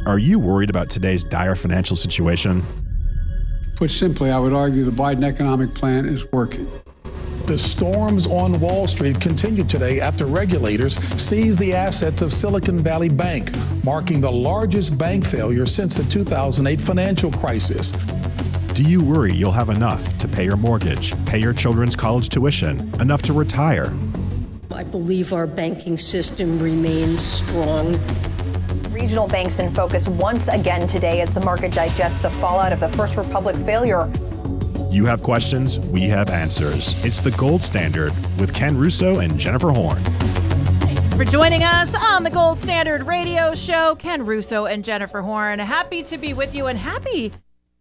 Are you worried about today's dire financial situation? Put simply, I would argue the Biden economic plan is working. The storms on Wall Street continued today after regulators seized the assets of Silicon Valley Bank, marking the largest bank failure since the 2008 financial crisis. Do you worry you'll have enough to pay your mortgage, pay your children's college tuition, enough to retire? I believe our banking system remains strong. Regional banks in focus once again today as the market digests the fallout of the First Republic failure. You have questions, we have answers. It's the Gold Standard with Ken Russo and Jennifer Horn. Thank you for joining us on the Gold Standard Radio Show. Ken Russo and Jennifer Horn. Happy to be with you and happy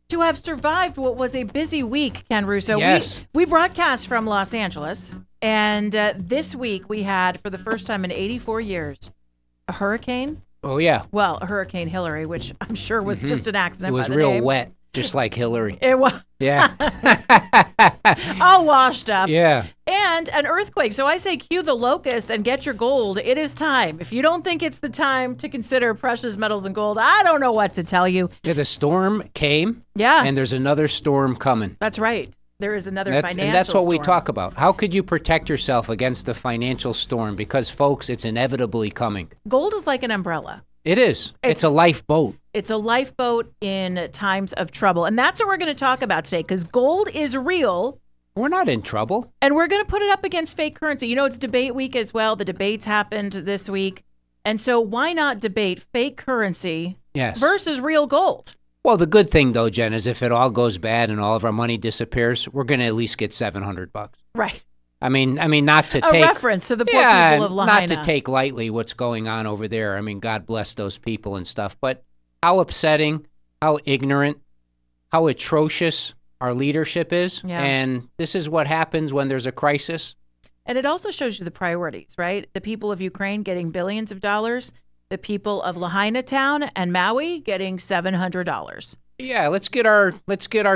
to have survived what was a busy week, Ken Russo. Yes. We broadcast from Los Angeles, and this week we had, for the first time in 84 years, a hurricane. Oh, yeah. Well, Hurricane Hillary, which I'm sure was just an accident. It was by the real name. wet, just like Hillary. It was. Yeah. All washed up. Yeah. And an earthquake. So I say cue the locust and get your gold. It is time. If you don't think it's the time to consider precious metals and gold, I don't know what to tell you. Yeah, the storm came. Yeah. And there's another storm coming. That's right. There is another financial storm. And that's what we talk about. How could you protect yourself against the financial storm? Because, folks, it's inevitably coming. Gold is like an umbrella. It is. It's a lifeboat. It's a lifeboat in times of trouble. And that's what we're going to talk about today, because gold is real. We're not in trouble. And we're going to put it up against fake currency. You know, it's debate week as well. The debates happened this week. And so why not debate fake currency versus real gold? Well, the good thing, though, Jen, is if it all goes bad and all of our money disappears, we're going to at least get $700. Right. I mean, not to a take reference to the poor people of Lahaina. Not to take lightly what's going on over there. I mean, God bless those people and stuff. But how upsetting, how ignorant, how atrocious our leadership is. Yeah. And this is what happens when there's a crisis. And it also shows you the priorities, right? The people of Ukraine getting billions of dollars, the people of Lahaina town and Maui getting $700. Yeah, let's get our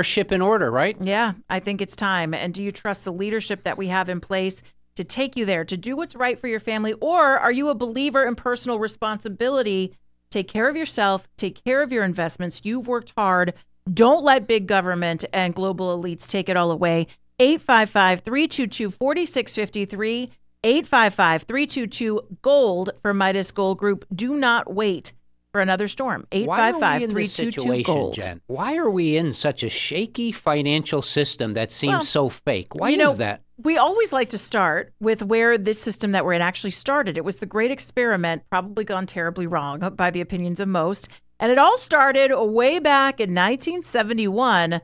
ship in order, right? Yeah, I think it's time. And do you trust the leadership that we have in place to take you there, to do what's right for your family? Or are you a believer in personal responsibility? Take care of yourself, take care of your investments. You've worked hard. Don't let big government and global elites take it all away. 855-322-4653, 855-322-GOLD for Midas Gold Group. Do not wait for another storm. 855-322-GOLD. Jen? Why are we in such a shaky financial system that seems so fake? Why is that? We always like to start with where this system that we're in actually started. It was the great experiment, probably gone terribly wrong by the opinions of most. And it all started way back in 1971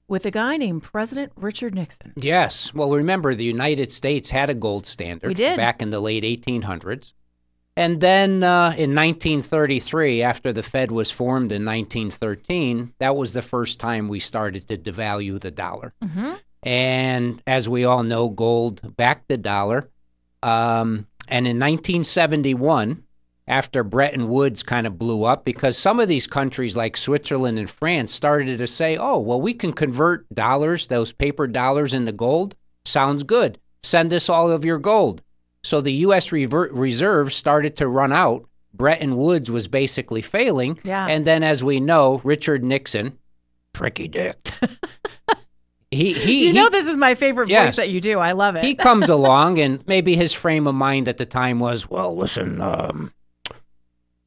with a guy named President Richard Nixon. Yes. Well, remember, the United States had a gold standard We did. back in the late 1800s. And then in 1933, after the Fed was formed in 1913, that was the first time we started to devalue the dollar. Mm-hmm. And as we all know, gold backed the dollar. And in 1971, after Bretton Woods kind of blew up, because some of these countries like Switzerland and France started to say, oh, well, we can convert dollars, those paper dollars, into gold. Sounds good. Send us all of your gold. So the U.S. reserves started to run out. Bretton Woods was basically failing. Yeah. And then, as we know, Richard Nixon, tricky dick. This is my favorite voice that you do. I love it. He comes along, and maybe his frame of mind at the time was, well, listen,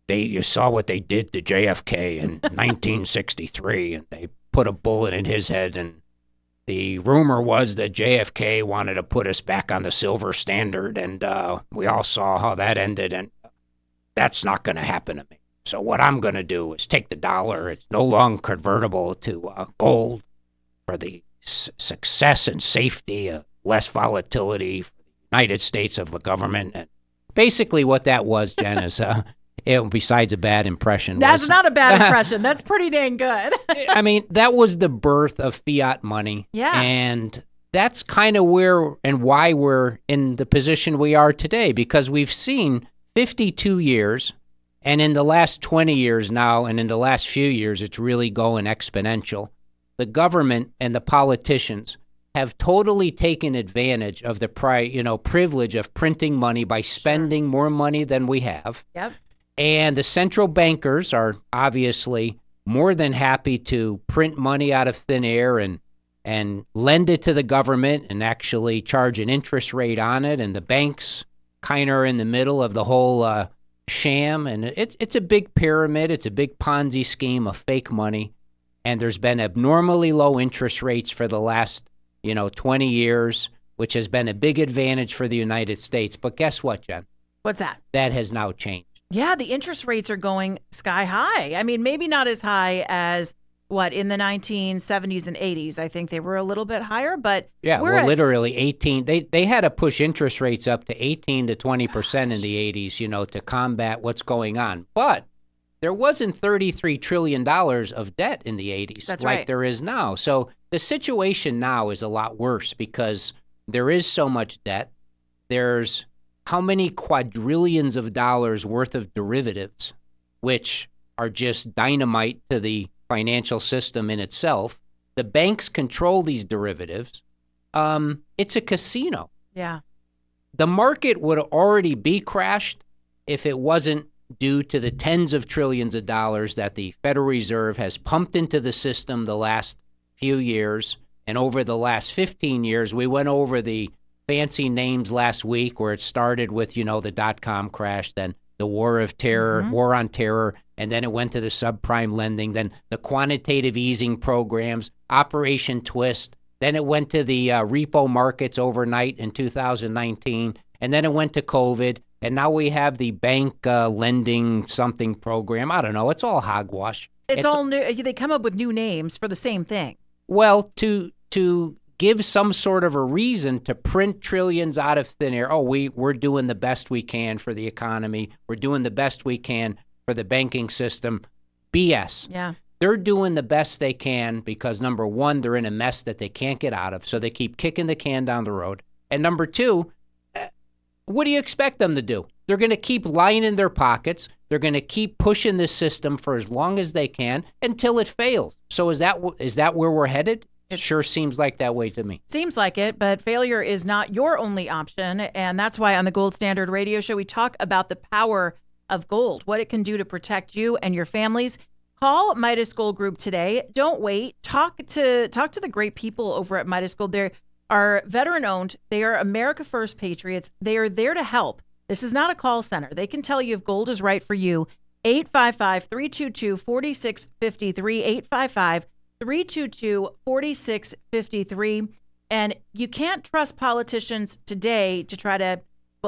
you saw what they did to JFK in 1963, and they put a bullet in his head, and the rumor was that JFK wanted to put us back on the silver standard, and we all saw how that ended, and that's not going to happen to me. So what I'm going to do is take the dollar. It's no longer convertible to gold for the success and safety, less volatility for the United States of the government. And basically what that was, Jen, is besides a bad impression. That's not a bad impression. That's pretty dang good. I mean, that was the birth of fiat money. Yeah. And that's kind of where and why we're in the position we are today, because we've seen 52 years, and in the last 20 years now, and in the last few years, it's really going exponential. The government and the politicians have totally taken advantage of the privilege of printing money by spending more money than we have. Yep. And the central bankers are obviously more than happy to print money out of thin air and lend it to the government and actually charge an interest rate on it. And the banks kind of are in the middle of the whole sham. And it's a big pyramid. It's a big Ponzi scheme of fake money. And there's been abnormally low interest rates for the last, 20 years, which has been a big advantage for the United States. But guess what, Jen? What's that? That has now changed. Yeah, the interest rates are going sky high. I mean, maybe not as high as in the 1970s and 80s. I think they were a little bit higher, but yeah, well, literally 18. They had to push interest rates up to 18 to 20% in the 80s, to combat what's going on. But there wasn't $33 trillion of debt in the 80s. That's like right. There is now. So the situation now is a lot worse because there is so much debt. There's how many quadrillions of dollars worth of derivatives, which are just dynamite to the financial system in itself. The banks control these derivatives. It's a casino. Yeah. The market would already be crashed if it wasn't due to the tens of trillions of dollars that the Federal Reserve has pumped into the system the last few years. And over the last 15 years, we went over the fancy names last week where it started with, the dot-com crash, then the war on terror, and then it went to the subprime lending, then the quantitative easing programs, Operation Twist, then it went to the repo markets overnight in 2019, and then it went to COVID, and now we have the bank lending something program. I don't know. It's all hogwash. It's all new. They come up with new names for the same thing. Well, to give some sort of a reason to print trillions out of thin air. Oh, we're doing the best we can for the economy. We're doing the best we can for the banking system. BS. Yeah. They're doing the best they can because, number one, they're in a mess that they can't get out of, so they keep kicking the can down the road. And number two, what do you expect them to do? They're going to keep lying in their pockets. They're going to keep pushing this system for as long as they can until it fails. So is that where we're headed? It sure seems like that way to me. Seems like it, but failure is not your only option. And that's why on the Gold Standard Radio Show, we talk about the power of gold, what it can do to protect you and your families. Call Midas Gold Group today. Don't wait. Talk to the great people over at Midas Gold. They are veteran-owned. They are America First patriots. They are there to help. This is not a call center. They can tell you if gold is right for you. 855-322-4653, 855-322-4653. And you can't trust politicians today to try to,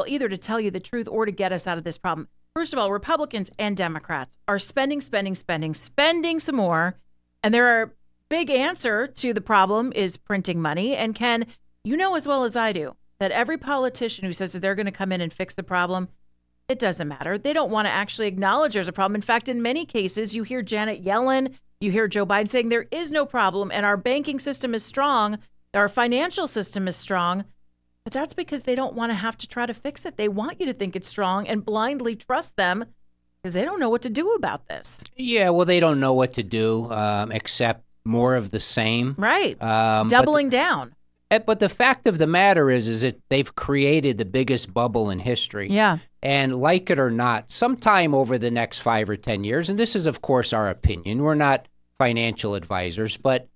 either to tell you the truth or to get us out of this problem. First of all, Republicans and Democrats are spending some more. And their big answer to the problem is printing money. And Ken, you know as well as I do that every politician who says that they're going to come in and fix the problem, it doesn't matter. They don't want to actually acknowledge there's a problem. In fact, in many cases, you hear Janet Yellen, you hear Joe Biden saying there is no problem and our banking system is strong, our financial system is strong. But that's because they don't want to have to try to fix it. They want you to think it's strong and blindly trust them because they don't know what to do about this. Yeah, well, they don't know what to do except more of the same. Right. Doubling down. But the fact of the matter is that they've created the biggest bubble in history. Yeah. And like it or not, sometime over the next 5 or 10 years, and this is, of course, our opinion. We're not financial advisors, but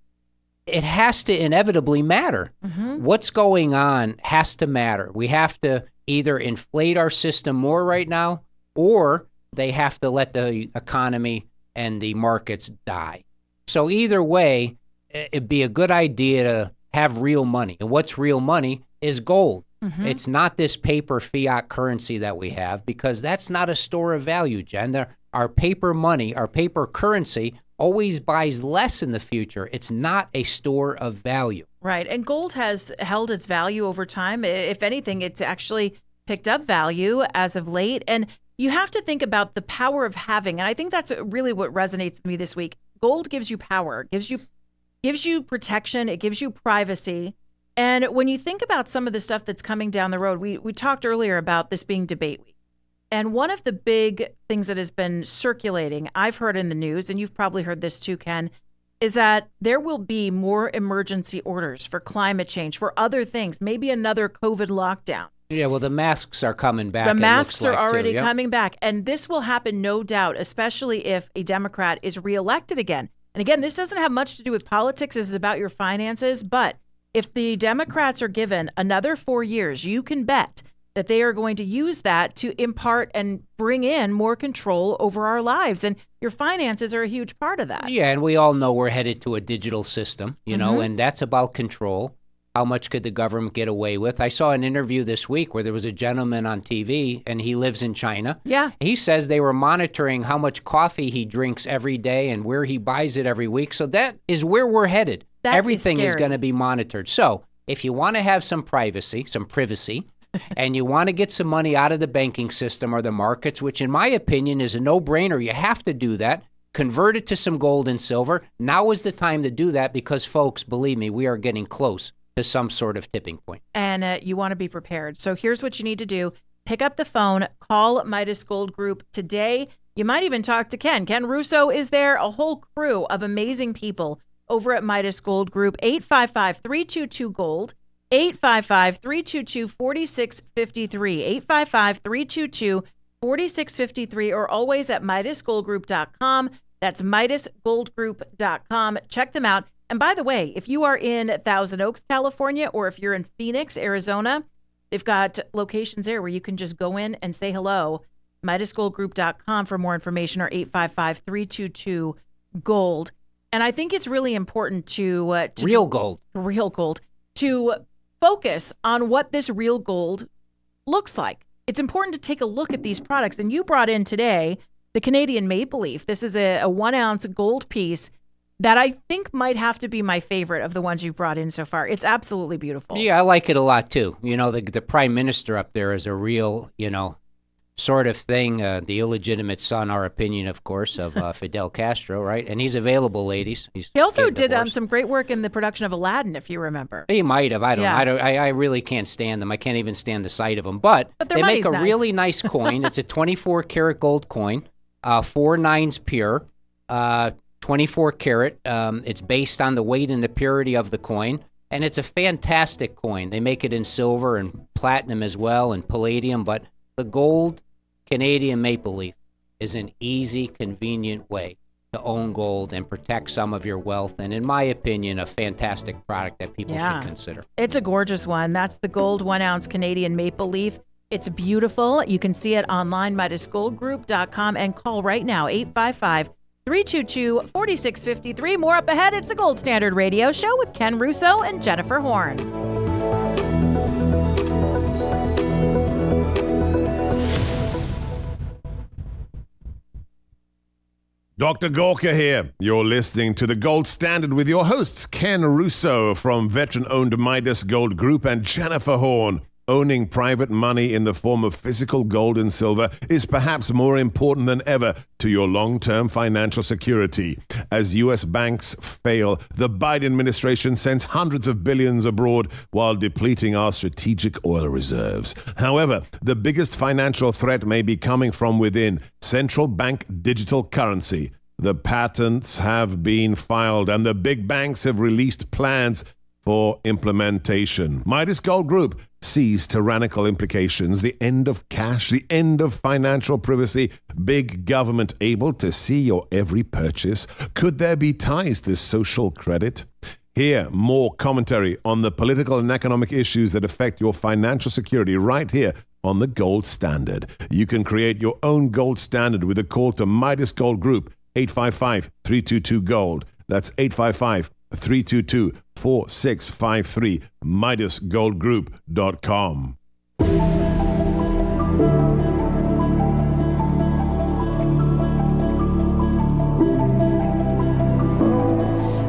it has to inevitably matter. Mm-hmm. What's going on has to matter. We have to either inflate our system more right now, or they have to let the economy and the markets die. So either way, it'd be a good idea to have real money. And what's real money is gold. Mm-hmm. It's not this paper fiat currency that we have, because that's not a store of value, Jen. Our paper money, our paper currency always buys less in the future. It's not a store of value. Right. And gold has held its value over time. If anything, it's actually picked up value as of late. And you have to think about the power of having. And I think that's really what resonates with me this week. Gold gives you power, gives you protection, it gives you privacy. And when you think about some of the stuff that's coming down the road, we talked earlier about this being debate week. And one of the big things that has been circulating, I've heard in the news, and you've probably heard this too, Ken, is that there will be more emergency orders for climate change, for other things, maybe another COVID lockdown. Yeah, well, the masks are coming back. The it masks looks are like, already too. Yep. coming back. And this will happen, no doubt, especially if a Democrat is reelected again. And again, this doesn't have much to do with politics. This is about your finances. But if the Democrats are given another 4 years, you can bet that they are going to use that to impart and bring in more control over our lives. And your finances are a huge part of that. Yeah, and we all know we're headed to a digital system, you know, and that's about control. How much could the government get away with? I saw an interview this week where there was a gentleman on TV, and he lives in China. Yeah. He says they were monitoring how much coffee he drinks every day and where he buys it every week. So that is where we're headed. That is Everything is scary. going to be monitored. So if you want to have some privacy, and you want to get some money out of the banking system or the markets, which in my opinion is a no-brainer, you have to do that. Convert it to some gold and silver. Now is the time to do that because, folks, believe me, we are getting close to some sort of tipping point. And you want to be prepared. So here's what you need to do. Pick up the phone, call Midas Gold Group today. You might even talk to Ken. Ken Russo is there, a whole crew of amazing people over at Midas Gold Group. 855-322-GOLD, 855-322-4653, 855-322-4653, or always at MidasGoldGroup.com. That's MidasGoldGroup.com. Check them out. And by the way, if you are in Thousand Oaks, California, or if you're in Phoenix, Arizona, they've got locations there where you can just go in and say hello. MidasGoldGroup.com for more information, or 855-322-GOLD. And I think it's really important to Real gold. to focus on what this real gold looks like. It's important to take a look at these products. And you brought in today the Canadian Maple Leaf. This is a 1 ounce gold piece that I think might have to be my favorite of the ones you've brought in so far. It's absolutely beautiful. Yeah, I like it a lot too. You know, the prime minister up there is a real, sort of thing. The illegitimate son, our opinion, of course, of Fidel Castro, right? And he's available, ladies. He also did some great work in the production of Aladdin, if you remember. He might have. I don't Yeah. know. I really can't stand them. I can't even stand the sight of them. But their they make money's a nice. really nice coin. It's a 24 karat gold coin, 4 nines pure, 24 karat. It's based on the weight and the purity of the coin. And it's a fantastic coin. They make it in silver and platinum as well and palladium. But the gold Canadian Maple Leaf is an easy, convenient way to own gold and protect some of your wealth. And in my opinion, a fantastic product that people should consider. It's a gorgeous one. That's the gold 1 ounce Canadian Maple Leaf. It's beautiful. You can see it online, MidasGoldGroup.com, and call right now, 855-322-4653. More up ahead. It's the Gold Standard Radio Show with Ken Russo and Jennifer Horn. Dr. Gorka here. You're listening to The Gold Standard with your hosts, Ken Russo from veteran-owned Midas Gold Group and Jennifer Horn. Owning private money in the form of physical gold and silver is perhaps more important than ever to your long-term financial security. As U.S. banks fail, the Biden administration sends hundreds of billions abroad while depleting our strategic oil reserves. However, the biggest financial threat may be coming from within: central bank digital currency. The patents have been filed and the big banks have released plans for implementation. Midas Gold Group sees tyrannical implications, the end of cash, the end of financial privacy, big government able to see your every purchase. Could there be ties to social credit? Hear more commentary on the political and economic issues that affect your financial security right here on the Gold Standard. You can create your own Gold Standard with a call to Midas Gold Group, 855-322-GOLD. That's 855-322-4653, MidasGoldGroup.com.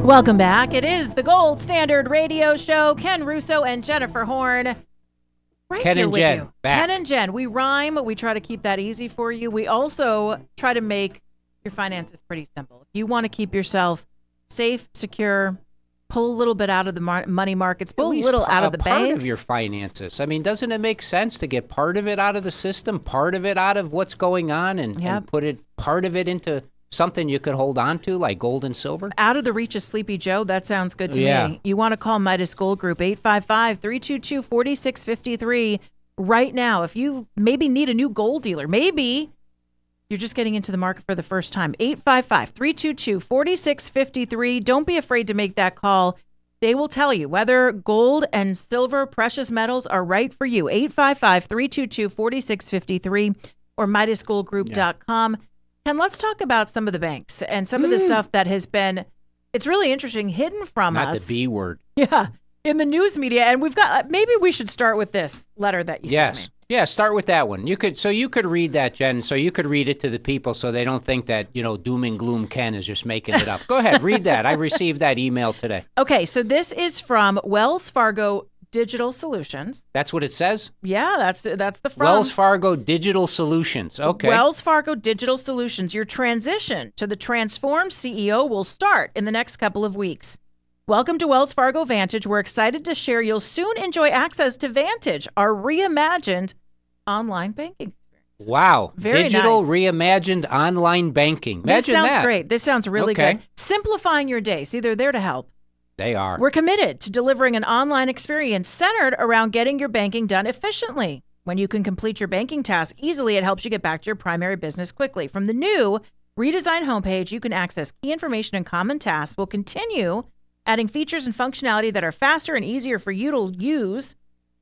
Welcome back. It is the Gold Standard Radio Show. Ken Russo and Jennifer Horn. Right Ken here and with Jen, you. back. Ken and Jen. We rhyme. We try to keep that easy for you. We also try to make your finances pretty simple. If you want to keep yourself safe, secure, pull a little bit out of the money markets, pull a little out of the part banks. of your finances. I mean, doesn't it make sense to get part of it out of the system, part of it out of what's going on, and put part of it into something you could hold on to, like gold and silver? Out of the reach of Sleepy Joe, that sounds good to Yeah. me. You want to call Midas Gold Group, 855-322-4653. right now. If you maybe need a new gold dealer, maybe you're just getting into the market for the first time. 855-322-4653. Don't be afraid to make that call. They will tell you whether gold and silver, precious metals are right for you. 855-322-4653 or MidasGoldGroup.com. And let's talk about some of the banks and some of the stuff that has been, it's really interesting, hidden from us. Not the B word. Yeah, in the news media. And we've got, maybe we should start with this letter that you sent me. Yeah, start with that one. You could read that, Jen, so you could read it to the people so they don't think that, doom and gloom Ken is just making it up. Go ahead, read that. I received that email today. Okay, so this is from Wells Fargo Digital Solutions. That's what it says? Yeah, that's the from. Wells Fargo Digital Solutions. Okay. Wells Fargo Digital Solutions. Your transition to the transformed CEO will start in the next couple of weeks. Welcome to Wells Fargo Vantage. We're excited to share you'll soon enjoy access to Vantage, our reimagined online banking experience. Wow. Very Digital nice. Reimagined online banking. Imagine this sounds that. great. This sounds really Okay. good. Simplifying your day. See, they're there to help. They are. We're committed to delivering an online experience centered around getting your banking done efficiently. When you can complete your banking task easily, it helps you get back to your primary business quickly. From the new redesigned homepage, you can access key information and common tasks. We'll continue adding features and functionality that are faster and easier for you to use.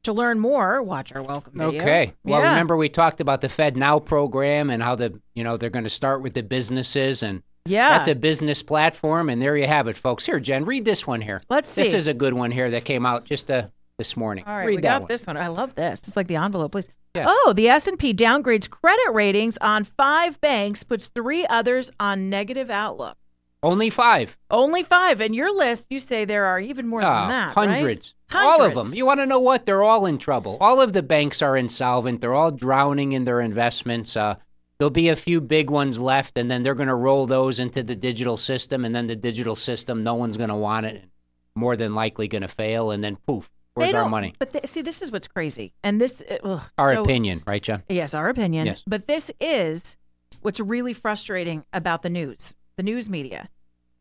To learn more, watch our welcome video. Okay. Well, Yeah. remember we talked about the Fed Now program and how they're going to start with the businesses, and Yeah. that's a business platform, and there you have it, folks. Here, Jen, read this one here. Let's see. This is a good one here that came out just this morning. All right, read we that got one. this one. I love this. It's like the envelope, please. Yeah. Oh, the S&P downgrades credit ratings on 5 banks, puts 3 others on negative outlook. Only 5. Only 5. In your list, you say there are even more than that, Hundreds. right? All of them. You want to know what? They're all in trouble. All of the banks are insolvent. They're all drowning in their investments. There'll be a few big ones left, and then they're going to roll those into the digital system, and then the digital system, no one's going to want it, and more than likely going to fail, and then poof, where's our money? But see, this is what's crazy. And this... Our opinion, right, John? Yes, our opinion. Yes. But this is what's really frustrating about the news media.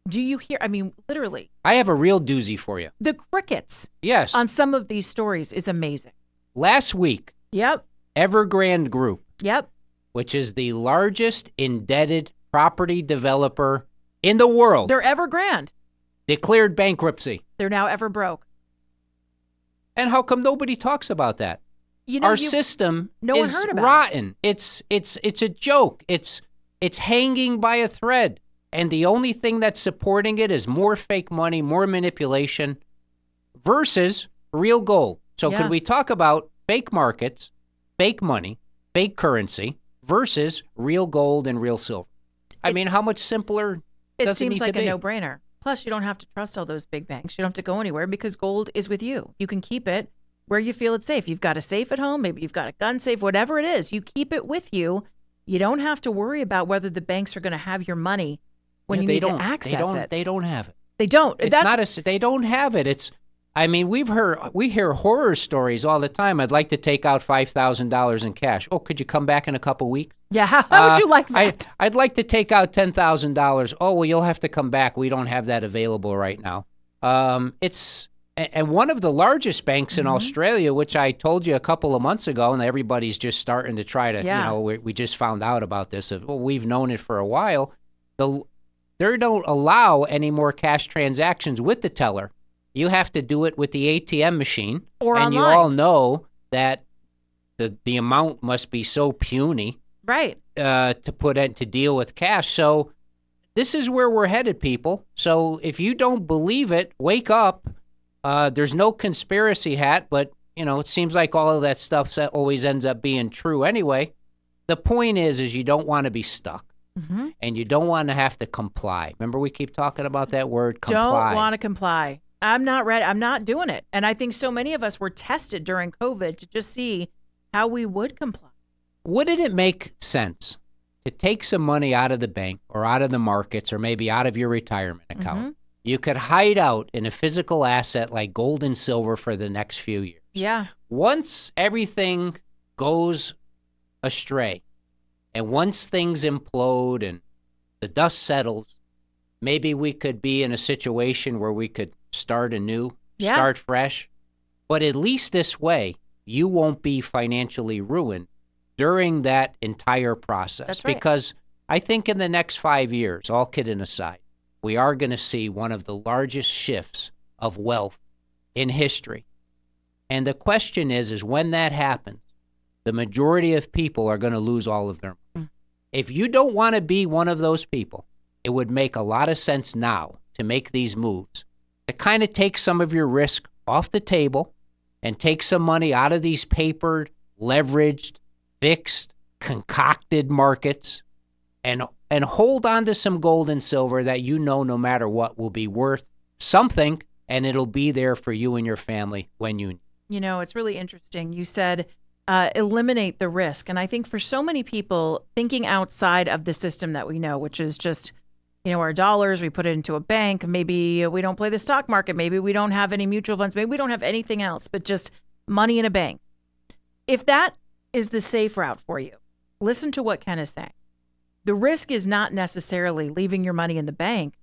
Do you hear? I mean, literally. I have a real doozy for you. The crickets Yes. on some of these stories is amazing. Last week, Yep. Evergrande Group, Yep. which is the largest indebted property developer in the world, They're Evergrande. declared bankruptcy. They're now ever broke. And how come nobody talks about that? Our system no one is heard about rotten. It's a joke. It's hanging by a thread. And the only thing that's supporting it is more fake money, more manipulation versus real gold. So Yeah. could we talk about fake markets, fake money, fake currency versus real gold and real silver? I mean, how much simpler It does it seems need like to a be? no-brainer. Plus, you don't have to trust all those big banks. You don't have to go anywhere because gold is with you. You can keep it where you feel it's safe. You've got a safe at home. Maybe you've got a gun safe, whatever it is. You keep it with you. You don't have to worry about whether the banks are going to have your money when Yeah, you they need to don't- access it. They don't have it. They don't. It's they don't have it. We hear horror stories all the time. I'd like to take out $5,000 in cash. Oh, could you come back in a couple weeks? Yeah, how would you like that? I'd like to take out $10,000. Oh, well, you'll have to come back. We don't have that available right now. And one of the largest banks in Australia, which I told you a couple of months ago, and everybody's just starting to try to, we just found out about this. Well, we've known it for a while. They don't allow any more cash transactions with the teller. You have to do it with the ATM machine. Or and online. you all know that the amount must be so puny, Right. to deal with cash. So this is where we're headed, people. So if you don't believe it, wake up. There's no conspiracy hat, but it seems like all of that stuff always ends up being true anyway. The point is you don't want to be stuck. Mm-hmm. And you don't want to have to comply. Remember, we keep talking about that word, comply. Don't want to comply. I'm not ready. I'm not doing it. And I think so many of us were tested during COVID to just see how we would comply. Wouldn't it make sense to take some money out of the bank or out of the markets or maybe out of your retirement account? Mm-hmm. You could hide out in a physical asset like gold and silver for the next few years. Yeah. Once everything goes astray, and once things implode and the dust settles, maybe we could be in a situation where we could start anew, Yeah. start fresh. But at least this way, you won't be financially ruined during that entire process. That's right. Because I think in the next 5 years, all kidding aside, we are going to see one of the largest shifts of wealth in history. And the question is when that happens, the majority of people are going to lose all of their money. If you don't want to be one of those people, it would make a lot of sense now to make these moves, to kind of take some of your risk off the table and take some money out of these papered, leveraged, fixed, concocted markets and hold on to some gold and silver that no matter what will be worth something, and it'll be there for you and your family when you need. You know, it's really interesting. You said eliminate the risk. And I think for so many people thinking outside of the system that we know, which is just, our dollars, we put it into a bank. Maybe we don't play the stock market. Maybe we don't have any mutual funds. Maybe we don't have anything else but just money in a bank. If that is the safe route for you, listen to what Ken is saying. The risk is not necessarily leaving your money in the bank.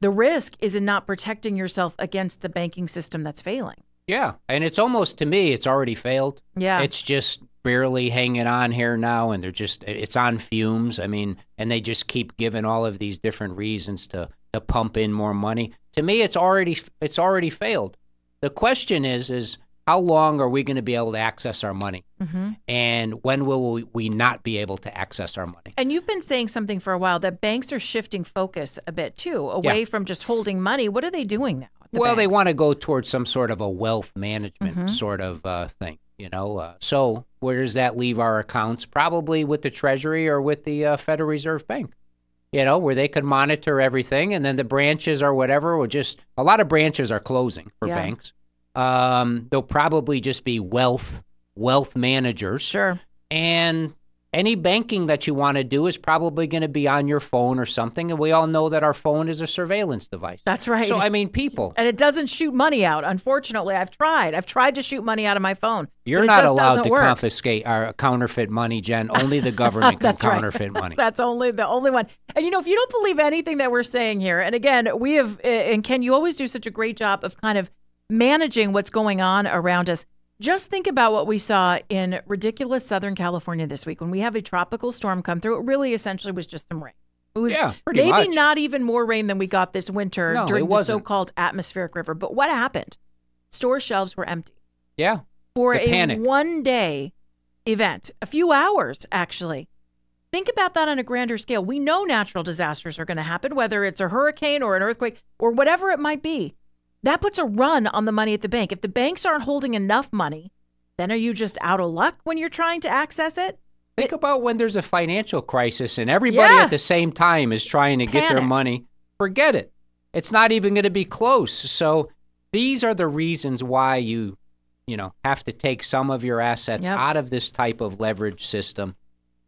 The risk is in not protecting yourself against the banking system that's failing. Yeah. And it's almost, to me, it's already failed. Yeah. It's just barely hanging on here now, and it's on fumes. I mean, and they just keep giving all of these different reasons to pump in more money. To me, it's already failed. The question is how long are we going to be able to access our money? Mm-hmm. And when will we not be able to access our money? And you've been saying something for a while that banks are shifting focus a bit too, away from just holding money. What are they doing now? Well, they want to go towards some sort of a wealth management sort of thing, So where does that leave our accounts? Probably with the Treasury or with the Federal Reserve Bank, where they could monitor everything. And then the branches or whatever a lot of branches are closing for banks. They'll probably just be wealth managers. Sure. And any banking that you want to do is probably going to be on your phone or something. And we all know that our phone is a surveillance device. That's right. So, people. And it doesn't shoot money out, unfortunately. I've tried to shoot money out of my phone. You're not allowed to confiscate our counterfeit money, Jen. Only the government can counterfeit money. That's the only one. And, if you don't believe anything that we're saying here, and again, we have, and Ken, you always do such a great job of kind of managing what's going on around us. Just think about what we saw in ridiculous Southern California this week when we have a tropical storm come through. It really essentially was just some rain. It was pretty much. Not even more rain than we got this winter during the so-called atmospheric river. But what happened? Store shelves were empty. Yeah. For a one-day event, a few hours, actually. Think about that on a grander scale. We know natural disasters are going to happen, whether it's a hurricane or an earthquake or whatever it might be. That puts a run on the money at the bank. If the banks aren't holding enough money, then are you just out of luck when you're trying to access it? Think about when there's a financial crisis and everybody at the same time is trying to get their money. Forget it. It's not even going to be close. So these are the reasons why you have to take some of your assets out of this type of leverage system,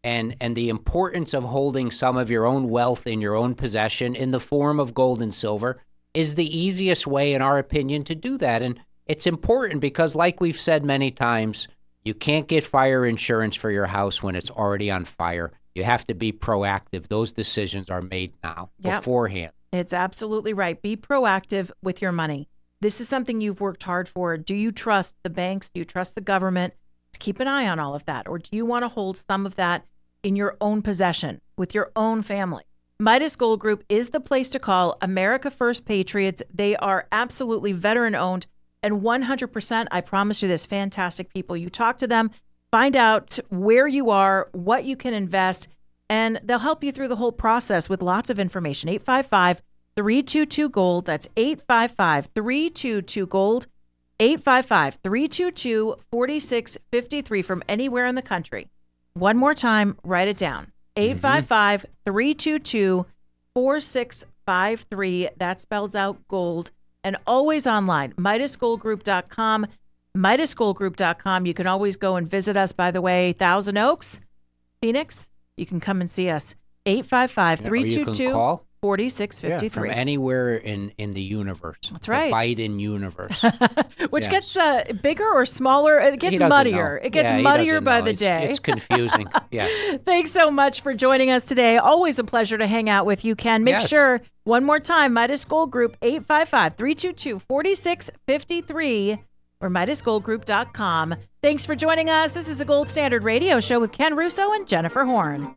and the importance of holding some of your own wealth in your own possession in the form of gold and silver is the easiest way, in our opinion, to do that. And it's important because, like we've said many times, you can't get fire insurance for your house when it's already on fire. You have to be proactive. Those decisions are made now, beforehand. It's absolutely right. Be proactive with your money. This is something you've worked hard for. Do you trust the banks? Do you trust the government to keep an eye on all of that? Or do you want to hold some of that in your own possession with your own family? Midas Gold Group is the place to call. America First Patriots. They are absolutely veteran-owned and 100%, I promise you this, fantastic people. You talk to them, find out where you are, what you can invest, and they'll help you through the whole process with lots of information. 855-322-GOLD. That's 855-322-GOLD. 855-322-4653 from anywhere in the country. One more time, write it down. 855-322-4653. That spells out gold. And always online, MidasGoldGroup.com. MidasGoldGroup.com. You can always go and visit us, by the way. Thousand Oaks, Phoenix, you can come and see us. 855-322-4653. From anywhere in the universe. That's right. The Biden universe. Which gets bigger or smaller. It gets muddier. It gets muddier by the day. It's confusing. Yes. Thanks so much for joining us today. Always a pleasure to hang out with you, Ken. Make sure, one more time, Midas Gold Group, 855-322-4653. or MidasGoldGroup.com. Thanks for joining us. This is a Gold Standard Radio Show with Ken Russo and Jennifer Horn.